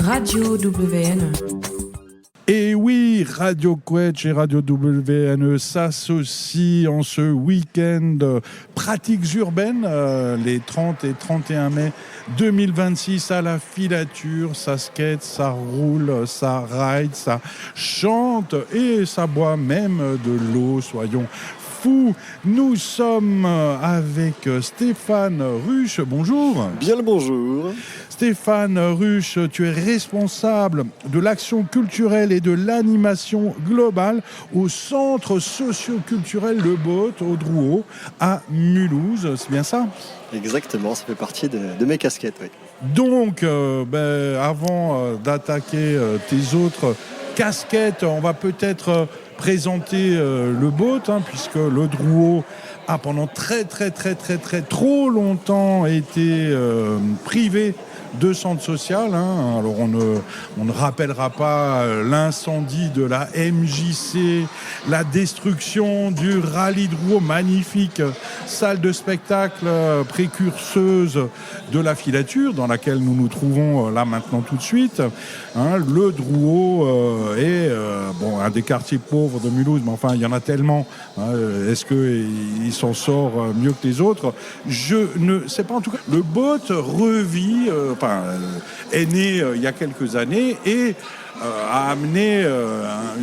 Radio WNE. Et oui, Radio Quetch et Radio WNE s'associent en ce week-end pratiques urbaines, les 30 et 31 mai 2026 à la filature. Ça skate, ça roule, ça ride, ça chante et ça boit même de l'eau, soyons fous. Nous sommes avec Stéphane Ruche. Bonjour. Bien le bonjour. Stéphane Ruche, tu es responsable de l'action culturelle et de l'animation globale au centre socio-culturel Le Boat au Drouot à Mulhouse. C'est bien ça ? Exactement, ça fait partie de mes casquettes. Oui. Donc, avant d'attaquer tes autres casquettes, on va peut-être présenter le Boat, puisque le Drouot a pendant très trop longtemps été privé de centre social. Alors on ne rappellera pas l'incendie de la MJC, la destruction du rallye Drouot, magnifique salle de spectacle précurseuse de la filature dans laquelle nous nous trouvons là maintenant tout de suite. Le Drouot est un des quartiers pauvres de Mulhouse, mais enfin il y en a tellement. Est-ce qu'il s'en sort mieux que les autres ? Je ne sais pas. En tout cas, le Boat revit, est né il y a quelques années et a amené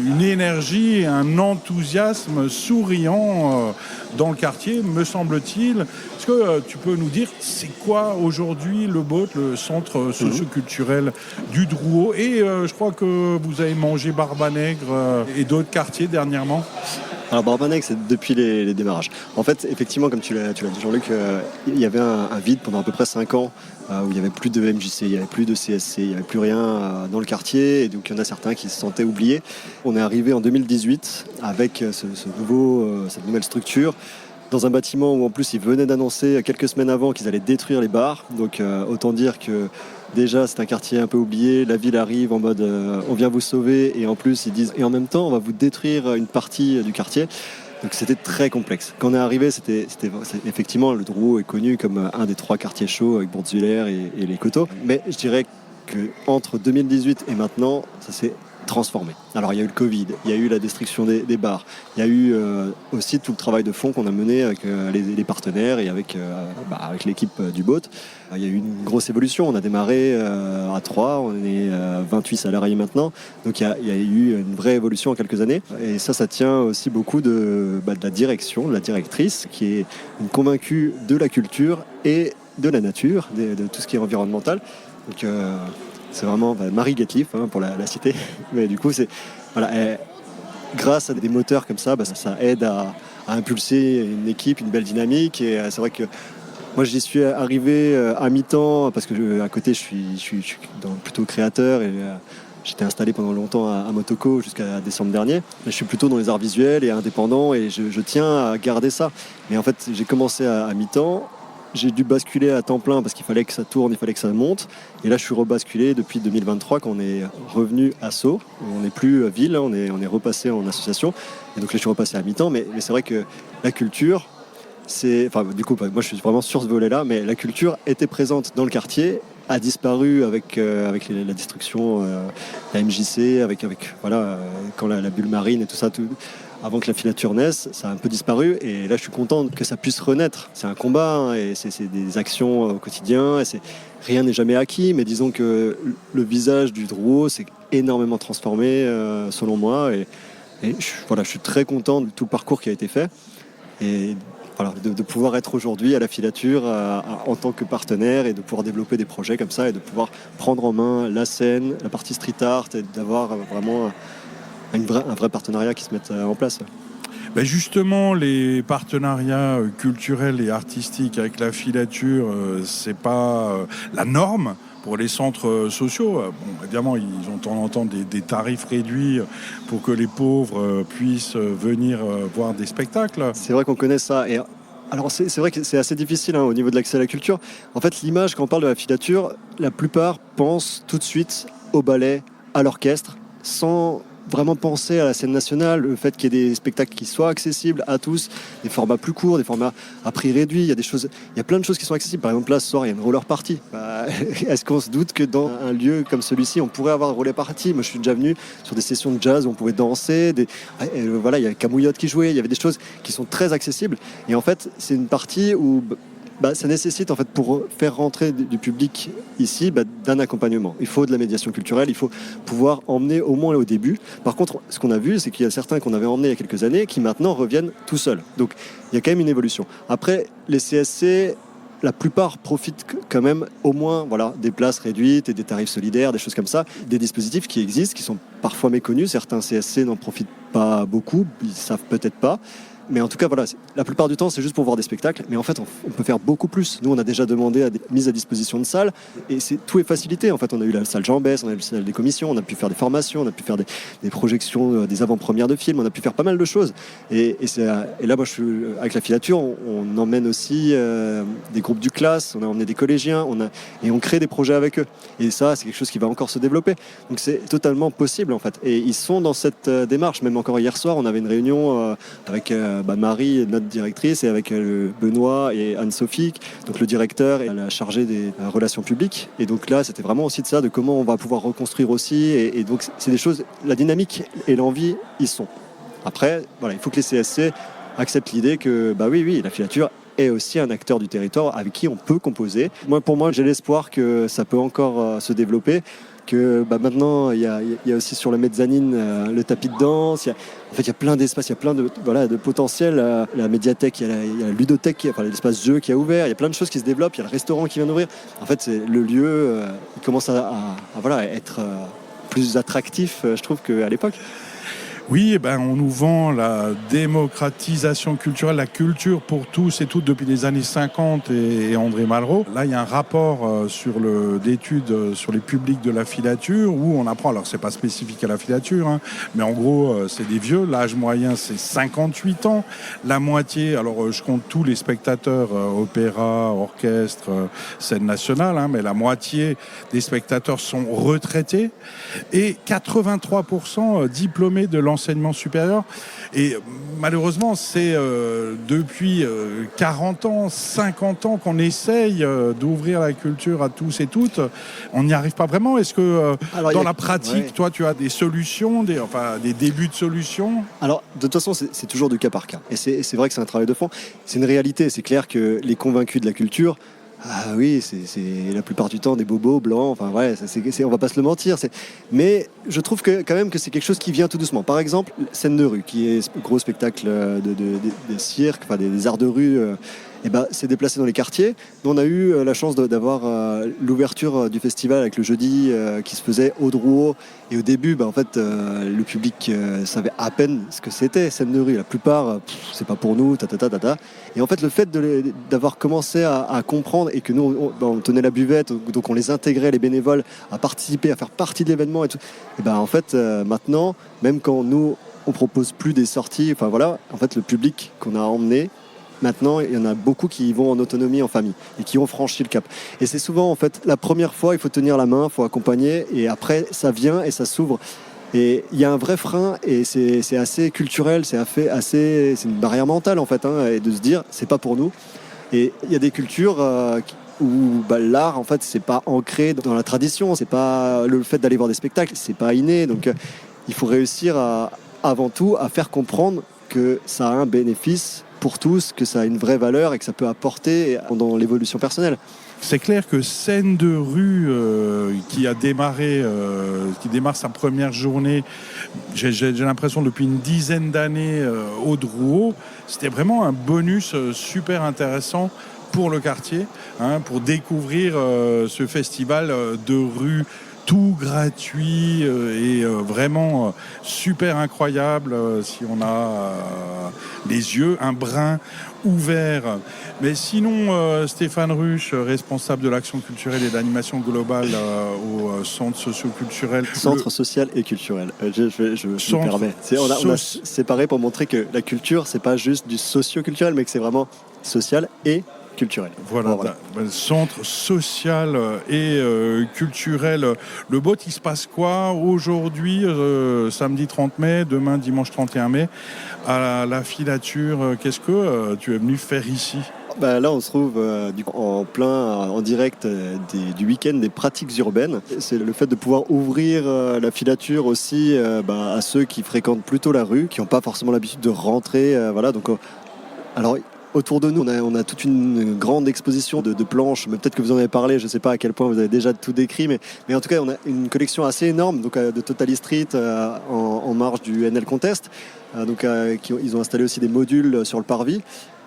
une énergie et un enthousiasme souriant dans le quartier, me semble-t-il. Est-ce que tu peux nous dire c'est quoi aujourd'hui le Boat, le centre socio-culturel du Drouot ? Et je crois que vous avez mangé Barbanègre et d'autres quartiers dernièrement. Alors Barbanègre, c'est depuis les démarrages. En fait, effectivement, comme tu l'as dit Jean-Luc, il y avait un vide pendant à peu près 5 ans où il n'y avait plus de MJC, il n'y avait plus de CSC, il n'y avait plus rien dans le quartier. Et donc il y en a certains qui se sentaient oubliés. On est arrivé en 2018 avec cette nouvelle structure dans un bâtiment où en plus ils venaient d'annoncer quelques semaines avant qu'ils allaient détruire les bars. Donc autant dire que déjà c'est un quartier un peu oublié, la ville arrive en mode on vient vous sauver, et en plus ils disent et en même temps on va vous détruire une partie du quartier. Donc c'était très complexe. Quand on est arrivé, c'était effectivement, le Drouot est connu comme un des 3 quartiers chauds avec Bourg-Zuller et les Coteaux. Mais je dirais qu'entre 2018 et maintenant, ça s'est transformé. Alors il y a eu le Covid, il y a eu la destruction des bars, il y a eu aussi tout le travail de fond qu'on a mené avec les partenaires et avec l'équipe du Boat. Il y a eu une grosse évolution, on a démarré à 3, on est 28 salariés maintenant, donc il y a eu une vraie évolution en quelques années, et ça tient aussi beaucoup de la direction, de la directrice, qui est une convaincue de la culture et de la nature, de tout ce qui est environnemental. Donc c'est vraiment Marie Gatliff pour la citer, mais du coup grâce à des moteurs comme ça, ça aide à impulser une équipe, une belle dynamique. Et c'est vrai que moi j'y suis arrivé à mi-temps parce que à côté je suis plutôt créateur et j'étais installé pendant longtemps à Motoko jusqu'à décembre dernier. Mais je suis plutôt dans les arts visuels et indépendant, et je tiens à garder ça. Mais en fait j'ai commencé à mi-temps. J'ai dû basculer à temps plein parce qu'il fallait que ça tourne, il fallait que ça monte. Et là, je suis rebasculé depuis 2023 quand on est revenu à Sceaux. On n'est plus ville, on est repassé en association. Et donc là, je suis repassé à mi-temps. Mais c'est vrai que la culture, moi, je suis vraiment sur ce volet-là. Mais la culture était présente dans le quartier, a disparu avec la destruction, la MJC, quand la bulle marine et tout ça. Avant que la filature naisse, ça a un peu disparu, et là je suis content que ça puisse renaître. C'est un combat, et c'est des actions au quotidien, et rien n'est jamais acquis, mais disons que le visage du Drouot s'est énormément transformé selon moi, et je suis très content de tout le parcours qui a été fait, et de pouvoir être aujourd'hui à la filature en tant que partenaire, et de pouvoir développer des projets comme ça, et de pouvoir prendre en main la scène, la partie street art, et d'avoir vraiment un vrai partenariat qui se mette en place. Justement, les partenariats culturels et artistiques avec la filature, c'est pas la norme pour les centres sociaux. Évidemment, ils ont de temps en temps des tarifs réduits pour que les pauvres puissent venir voir des spectacles. C'est vrai qu'on connaît ça. Et alors c'est vrai que c'est assez difficile au niveau de l'accès à la culture. En fait, l'image, quand on parle de la filature, la plupart pensent tout de suite au ballet, à l'orchestre, sans vraiment penser à la scène nationale, le fait qu'il y ait des spectacles qui soient accessibles à tous, des formats plus courts, des formats à prix réduit. Il y a plein de choses qui sont accessibles. Par exemple, là, ce soir, il y a une roller party. est-ce qu'on se doute que dans un lieu comme celui-ci, on pourrait avoir relais parties? Moi, je suis déjà venu sur des sessions de jazz où on pouvait danser. Voilà, il y avait Camouillotte qui jouait, il y avait des choses qui sont très accessibles. Et en fait, c'est une partie où ça nécessite, en fait, pour faire rentrer du public ici, d'un accompagnement. Il faut de la médiation culturelle, il faut pouvoir emmener au moins au début. Par contre, ce qu'on a vu, c'est qu'il y a certains qu'on avait emmenés il y a quelques années qui maintenant reviennent tout seuls. Donc, il y a quand même une évolution. Après, les CSC, la plupart profitent quand même au moins des places réduites et des tarifs solidaires, des choses comme ça, des dispositifs qui existent, qui sont parfois méconnus. Certains CSC n'en profitent pas beaucoup, ils savent peut-être pas. Mais en tout cas, la plupart du temps, c'est juste pour voir des spectacles. Mais en fait, on peut faire beaucoup plus. Nous, on a déjà demandé mise à disposition de salles. Et tout est facilité. En fait, on a eu la salle Jean Bess, on a eu la salle des commissions, on a pu faire des formations, on a pu faire des projections, des avant-premières de films, on a pu faire pas mal de choses. Et là, moi, avec la filature, on emmène aussi des groupes du classe, on a emmené des collégiens, et on crée des projets avec eux. Et ça, c'est quelque chose qui va encore se développer. Donc, c'est totalement possible, en fait. Et ils sont dans cette démarche. Même encore hier soir, on avait une réunion avec Marie, notre directrice, et avec Benoît et Anne-Sophie, donc le directeur et la chargée des relations publiques. Et donc là, c'était vraiment aussi de ça, de comment on va pouvoir reconstruire aussi. Et donc, c'est des choses, la dynamique et l'envie, ils sont. Après, il faut que les CSC acceptent l'idée que, oui, la filature est aussi un acteur du territoire avec qui on peut composer. Pour moi, j'ai l'espoir que ça peut encore se développer. Que maintenant, il y a aussi sur la mezzanine le tapis de danse. Il y a plein d'espaces, il y a plein de potentiel. La médiathèque, il y a la ludothèque, l'espace jeu qui a ouvert. Il y a plein de choses qui se développent. Il y a le restaurant qui vient d'ouvrir. En fait, le lieu il commence à être plus attractif, je trouve, qu'à l'époque. Oui, on nous vend la démocratisation culturelle, la culture pour tous et toutes depuis les années 50 et André Malraux. Là, il y a un rapport d'études sur les publics de la filature où on apprend, alors c'est pas spécifique à la filature, mais en gros, c'est des vieux. L'âge moyen, c'est 58 ans. La moitié, alors je compte tous les spectateurs, opéra, orchestre, scène nationale, mais la moitié des spectateurs sont retraités et 83% diplômés de l'enseignement supérieur. Et malheureusement, c'est depuis 40 ans, 50 ans qu'on essaye d'ouvrir la culture à tous et toutes. On n'y arrive pas vraiment. Est-ce que dans la pratique, toi, tu as des solutions, des débuts de solutions? Alors, de toute façon, c'est toujours du cas par cas. Et c'est vrai que c'est un travail de fond. C'est une réalité. C'est clair que les convaincus de la culture, oui, c'est la plupart du temps des bobos blancs. On va pas se le mentir. Mais je trouve quand même que c'est quelque chose qui vient tout doucement. Par exemple, Scène de rue, qui est gros spectacle de cirque, des arts de rue. C'est déplacé dans les quartiers. Nous, on a eu la chance d'avoir l'ouverture du festival avec le jeudi qui se faisait au Drouot. Et au début, le public savait à peine ce que c'était, Scène de rue. La plupart, c'est pas pour nous, Et en fait, le fait d'avoir commencé à comprendre et que nous, on tenait la buvette, donc on les intégrait, les bénévoles, à participer, à faire partie de l'événement et tout. En fait, maintenant, même quand nous, on propose plus des sorties, en fait, le public qu'on a emmené, maintenant, il y en a beaucoup qui vont en autonomie, en famille, et qui ont franchi le cap. Et c'est souvent, en fait, la première fois, il faut tenir la main, il faut accompagner, et après, ça vient et ça s'ouvre. Et il y a un vrai frein, et c'est assez culturel, c'est une barrière mentale, en fait, et de se dire, c'est pas pour nous. Et il y a des cultures où l'art, en fait, c'est pas ancré dans la tradition, c'est pas le fait d'aller voir des spectacles, c'est pas inné. Donc, il faut réussir avant tout à faire comprendre que ça a un bénéfice pour tous, que ça a une vraie valeur et que ça peut apporter dans l'évolution personnelle. C'est clair que Scène de rue qui démarre sa première journée, j'ai l'impression depuis une dizaine d'années au Drouot, c'était vraiment un bonus super intéressant pour le quartier, pour découvrir ce festival de rue tout gratuit et vraiment super incroyable si on a les yeux un brin ouverts. Mais sinon, Stéphane Ruche, responsable de l'action culturelle et d'animation globale au centre socio-culturel. Centre social et culturel, je me permets. On a séparé pour montrer que la culture, c'est pas juste du socio-culturel, mais que c'est vraiment social et culturel. Voilà. Centre social et culturel. Le BOT, il se passe quoi aujourd'hui, samedi 30 mai, demain dimanche 31 mai, à la filature? Qu'est-ce que tu es venu faire ici? Là, on se trouve en plein, en direct du week-end des pratiques urbaines. C'est le fait de pouvoir ouvrir la filature aussi à ceux qui fréquentent plutôt la rue, qui n'ont pas forcément l'habitude de rentrer. Alors, autour de nous, on a toute une grande exposition de planches, mais peut-être que vous en avez parlé, je ne sais pas à quel point vous avez déjà tout décrit, mais en tout cas, on a une collection assez énorme de Totally Street en marge du NL Contest. Ils ont installé aussi des modules sur le parvis.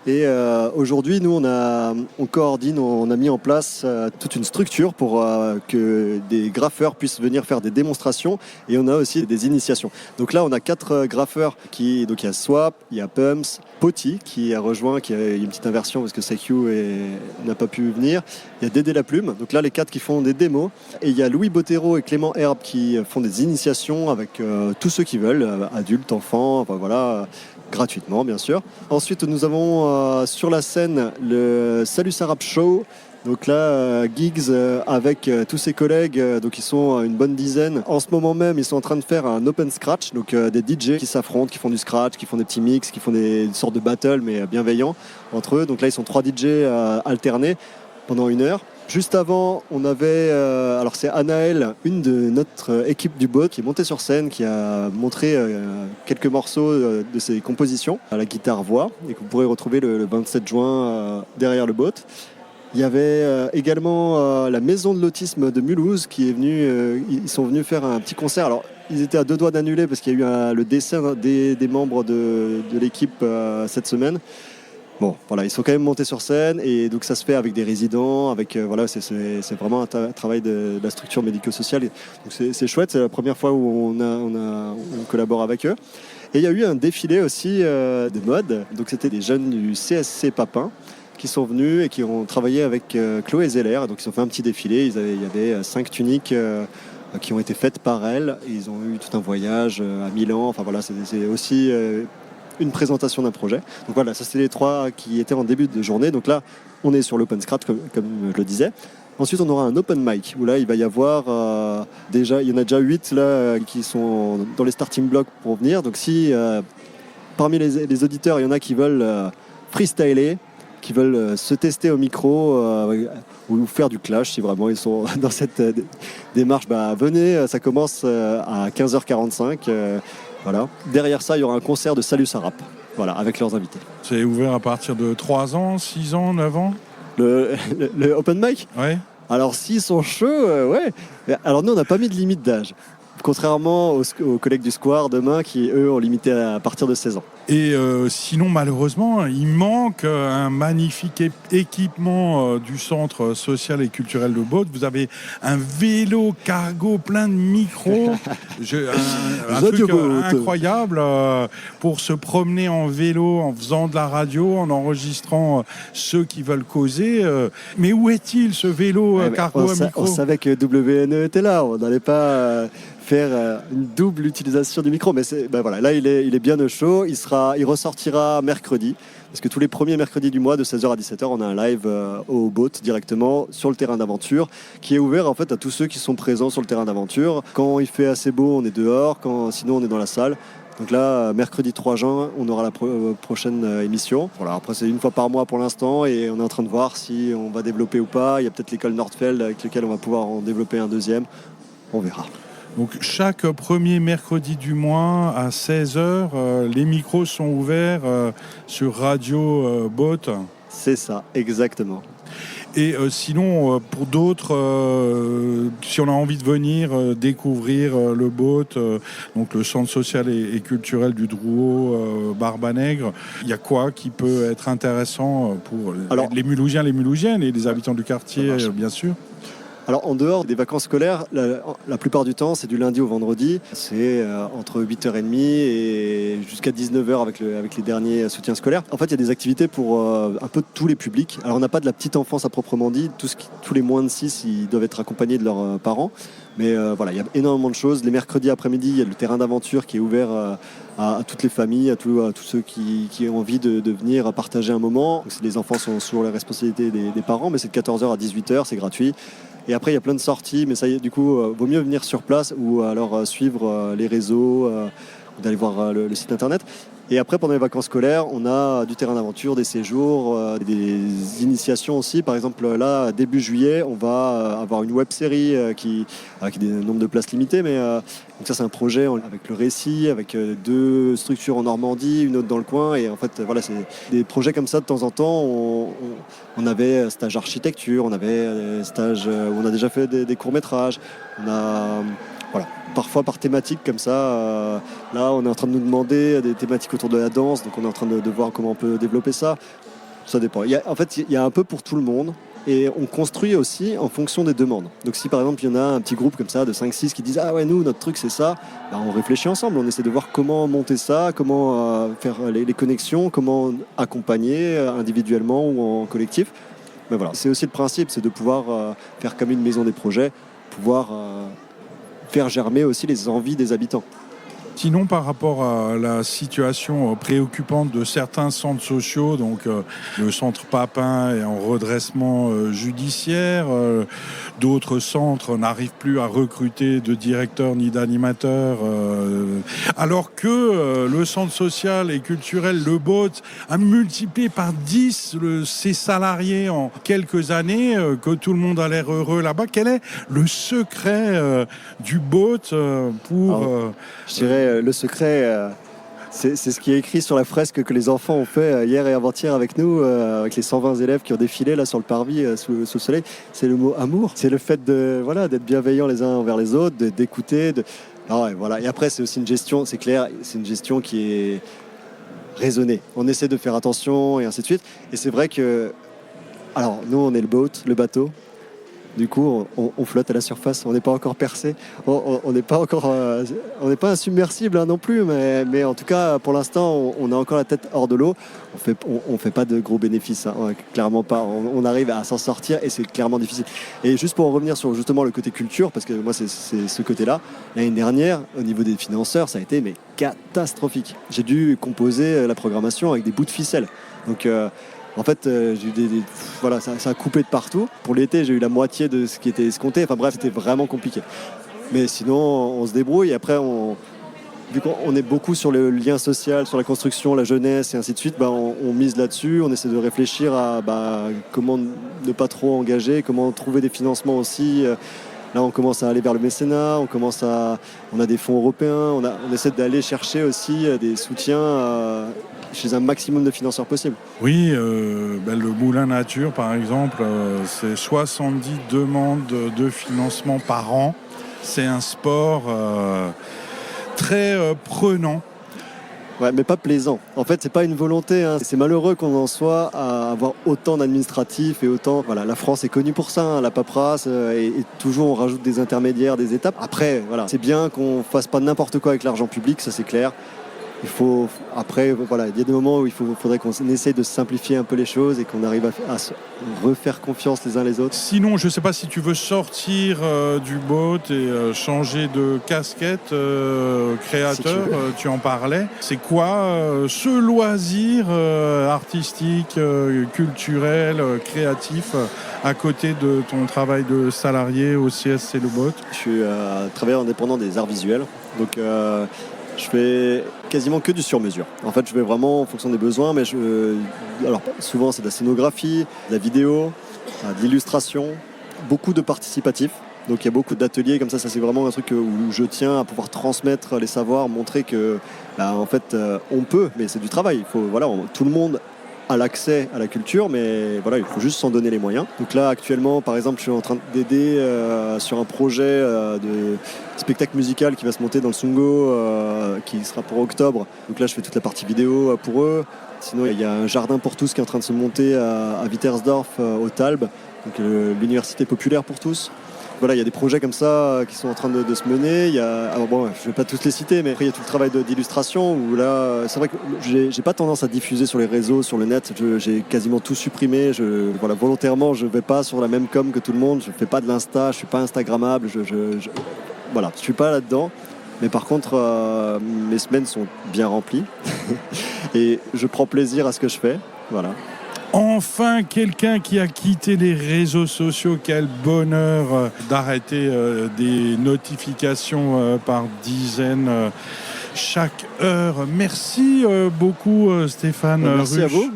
Et aujourd'hui, nous, on coordonne, on a mis en place toute une structure pour que des graffeurs puissent venir faire des démonstrations. Et on a aussi des initiations. Donc là, on a 4 graffeurs. Donc il y a Swap, il y a Pumps, Potty qui a rejoint, qui a une petite inversion parce que Seikyu n'a pas pu venir. Il y a Dédé la Plume. Donc là, les 4 qui font des démos. Et il y a Louis Bottero et Clément Herbe qui font des initiations avec tous ceux qui veulent, adultes, enfants, gratuitement bien sûr. Ensuite nous avons sur la scène le Salut Sarap Show. Donc là, Giggs avec tous ses collègues, donc ils sont une bonne dizaine. En ce moment même, ils sont en train de faire un open scratch, donc des DJ qui s'affrontent, qui font du scratch, qui font des petits mix, qui font des sortes de battles, mais bienveillants entre eux. Donc là, ils sont 3 DJ alternés pendant 1 heure. Juste avant, on avait, alors c'est Anaël, une de notre équipe du BOT, qui est montée sur scène, qui a montré quelques morceaux de ses compositions à la guitare-voix, et que vous pourrez retrouver le 27 juin derrière le BOT. Il y avait également la Maison de l'Autisme de Mulhouse qui est venue, ils sont venus faire un petit concert. Alors, ils étaient à 2 doigts d'annuler parce qu'il y a eu le décès des membres de l'équipe cette semaine. Bon, voilà, ils sont quand même montés sur scène et donc ça se fait avec des résidents, c'est vraiment un travail de la structure médico-sociale. Donc c'est chouette, c'est la première fois où on collabore avec eux. Et il y a eu un défilé aussi de mode. Donc c'était des jeunes du CSC Papin qui sont venus et qui ont travaillé avec Chloé Zeller. Donc ils ont fait un petit défilé. Il y avait 5 tuniques qui ont été faites par elle. Et ils ont eu tout un voyage à Milan. Enfin voilà, c'est aussi une présentation d'un projet. Donc voilà, ça c'est les 3 qui étaient en début de journée. Donc là, on est sur l'open scratch comme je le disais. Ensuite, on aura un open mic où là, il va y avoir il y en a déjà 8 là qui sont dans les starting blocks pour venir. Donc si parmi les auditeurs, il y en a qui veulent freestyler, qui veulent se tester au micro ou faire du clash, si vraiment ils sont dans cette démarche, venez, ça commence à 15h45. Voilà. Derrière ça, il y aura un concert de Salut Sarap, voilà, avec leurs invités. C'est ouvert à partir de 3 ans, 6 ans, 9 ans ? Le open mic ? Ouais. Alors s'ils sont chauds, ouais. Alors nous, on n'a pas mis de limite d'âge. Contrairement aux collègues du Square demain qui, eux, ont limité à partir de 16 ans. Et sinon, malheureusement, il manque un magnifique équipement du centre social et culturel de Baud. Vous avez un vélo cargo plein de micros, un truc incroyable pour se promener en vélo, en faisant de la radio, en enregistrant ceux qui veulent causer. Mais où est-il ce vélo cargo à micro ? On savait que WNE était là, on n'allait pas faire une double utilisation du micro, mais voilà, là il est bien au chaud. Il ressortira mercredi, parce que tous les premiers mercredis du mois de 16h à 17h, on a un live au BOT directement sur le terrain d'aventure, qui est ouvert en fait à tous ceux qui sont présents sur le terrain d'aventure. Quand il fait assez beau, on est dehors, sinon on est dans la salle. Donc là, mercredi 3 juin, on aura la prochaine émission. Voilà, après c'est 1 fois par mois pour l'instant et on est en train de voir si on va développer ou pas. Il y a peut-être l'école Nordfeld avec lequel on va pouvoir en développer un deuxième. On verra. Donc chaque premier mercredi du mois à 16h, les micros sont ouverts sur Radio Bot. C'est ça, exactement. Et sinon, pour d'autres, si on a envie de venir découvrir le Bot, donc le centre social et culturel du Drouot, Barbanègre, il y a quoi qui peut être intéressant pour les Mulhousiens, les Mulhousiennes et les habitants du quartier, bien sûr ? Alors en dehors des vacances scolaires, la plupart du temps c'est du lundi au vendredi, c'est entre 8h30 et jusqu'à 19h avec les derniers soutiens scolaires. En fait il y a des activités pour un peu tous les publics. Alors on n'a pas de la petite enfance à proprement dit, tous les moins de 6 ils doivent être accompagnés de leurs parents. Mais voilà, il y a énormément de choses. Les mercredis après-midi, il y a le terrain d'aventure qui est ouvert à toutes les familles, à tous ceux qui ont envie de venir partager un moment. Donc, les enfants sont sous la responsabilité des parents, mais c'est de 14h à 18h, c'est gratuit. Et après, il y a plein de sorties, mais ça y est, du coup, vaut mieux venir sur place ou alors suivre les réseaux ou d'aller voir le site internet. Et après, pendant les vacances scolaires, on a du terrain d'aventure, des séjours, des initiations aussi. Par exemple, là, début juillet, on va avoir une web-série avec des nombres de places limités. Mais donc ça, c'est un projet avec le récit, avec 2 structures en Normandie, une autre dans le coin. Et en fait, voilà, c'est des projets comme ça de temps en temps. On avait stage architecture, on avait stage où on a déjà fait des courts-métrages. On a... Voilà, parfois par thématique comme ça. Là, on est en train de nous demander des thématiques autour de la danse, donc on est en train de voir comment on peut développer ça. Ça dépend. En fait, il y a un peu pour tout le monde. Et on construit aussi en fonction des demandes. Donc si par exemple il y en a un petit groupe comme ça de 5-6 qui disent ah ouais nous notre truc c'est ça, on réfléchit ensemble, on essaie de voir comment monter ça, comment faire les connexions, comment accompagner individuellement ou en collectif. Mais voilà, c'est aussi le principe, c'est de pouvoir faire comme une maison des projets, pouvoir faire germer aussi les envies des habitants. Sinon, par rapport à la situation préoccupante de certains centres sociaux, donc le centre Papin est en redressement judiciaire, d'autres centres n'arrivent plus à recruter de directeurs ni d'animateurs, alors que le centre social et culturel Le Boat a multiplié par 10 ses salariés en quelques années, que tout le monde a l'air heureux là-bas. Quel est le secret du Boat pour... je dirais le secret, c'est ce qui est écrit sur la fresque que les enfants ont fait hier et avant-hier avec nous, avec les 120 élèves qui ont défilé là sur le parvis sous le soleil. C'est le mot amour. C'est le fait d'être bienveillants les uns envers les autres, d'écouter. Voilà. Et après, c'est aussi une gestion, c'est clair, c'est une gestion qui est raisonnée. On essaie de faire attention et ainsi de suite. Et c'est vrai que, alors nous, on est le boat, le bateau. Du coup, on flotte à la surface, on n'est pas encore percé, on n'est pas encore, on n'est pas insubmersible non plus, mais en tout cas, pour l'instant, on a encore la tête hors de l'eau. On fait pas de gros bénéfices, clairement pas. On arrive à s'en sortir et c'est clairement difficile. Et juste pour en revenir sur justement le côté culture, parce que moi c'est ce côté-là. L'année dernière, au niveau des financeurs, ça a été catastrophique. J'ai dû composer la programmation avec des bouts de ficelle. Donc en fait, j'ai eu ça a coupé de partout. Pour l'été, j'ai eu la moitié de ce qui était escompté. Enfin bref, c'était vraiment compliqué. Mais sinon, on se débrouille. Et après, vu qu'on est beaucoup sur le lien social, sur la construction, la jeunesse et ainsi de suite, on mise là-dessus. On essaie de réfléchir à comment ne pas trop engager, comment trouver des financements aussi. Là, on commence à aller vers le mécénat, on a des fonds européens, on essaie d'aller chercher aussi des soutiens chez un maximum de financeurs possible. Oui, le Moulin Nature, par exemple, c'est 70 demandes de financement par an. C'est un sport très prenant. Ouais, mais pas plaisant. En fait, c'est pas une volonté. C'est malheureux qu'on en soit à avoir autant d'administratifs et autant. Voilà, la France est connue pour ça, la paperasse, et toujours on rajoute des intermédiaires, des étapes. Après, voilà, c'est bien qu'on fasse pas n'importe quoi avec l'argent public, ça c'est clair. Il y a des moments où faudrait qu'on essaye de simplifier un peu les choses et qu'on arrive à se refaire confiance les uns les autres. Sinon, je ne sais pas si tu veux sortir du boat et changer de casquette, créateur, si tu en parlais. C'est quoi ce loisir artistique, culturel, créatif à côté de ton travail de salarié au CSC Le Boat? Je suis travailleur indépendant des arts visuels. Donc je fais quasiment que du sur-mesure. En fait, je vais vraiment en fonction des besoins, mais alors souvent c'est de la scénographie, de la vidéo, de l'illustration, beaucoup de participatifs. Donc il y a beaucoup d'ateliers comme ça c'est vraiment un truc où je tiens à pouvoir transmettre les savoirs, montrer que en fait on peut, mais c'est du travail. Tout le monde a l'accès à la culture, mais voilà, il faut juste s'en donner les moyens. Donc là, actuellement, par exemple, je suis en train d'aider sur un projet de spectacle musical qui va se monter dans le Sungo, qui sera pour octobre. Donc là, je fais toute la partie vidéo pour eux. Sinon, il y a un jardin pour tous qui est en train de se monter à Wittersdorf, au Talb, donc l'université populaire pour tous. Voilà, il y a des projets comme ça qui sont en train de se mener. Je ne vais pas tous les citer, mais après il y a tout le travail d'illustration où là, c'est vrai que j'ai pas tendance à diffuser sur les réseaux, sur le net. J'ai quasiment tout supprimé. Volontairement, je vais pas sur la même com que tout le monde. Je fais pas de l'insta, je suis pas instagrammable. Je suis pas là-dedans. Mais par contre, mes semaines sont bien remplies et je prends plaisir à ce que je fais. Voilà. Enfin, quelqu'un qui a quitté les réseaux sociaux, quel bonheur d'arrêter des notifications par dizaines chaque heure. Merci beaucoup Stéphane Merci Ruche. à vous.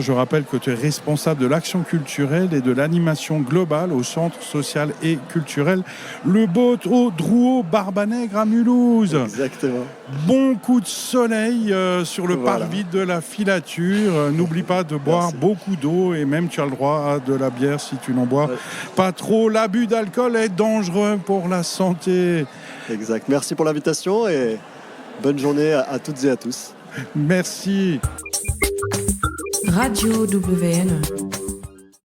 Je rappelle que tu es responsable de l'action culturelle et de l'animation globale au Centre social et culturel Le Boat au Drouot Barbanègre à Mulhouse. Exactement. Bon coup de soleil sur le Voilà. parvis de la filature. N'oublie pas de boire beaucoup d'eau et même tu as le droit à de la bière si tu n'en bois pas trop. L'abus d'alcool est dangereux pour la santé. Exact. Merci pour l'invitation et bonne journée à toutes et à tous. Merci. Radio WN.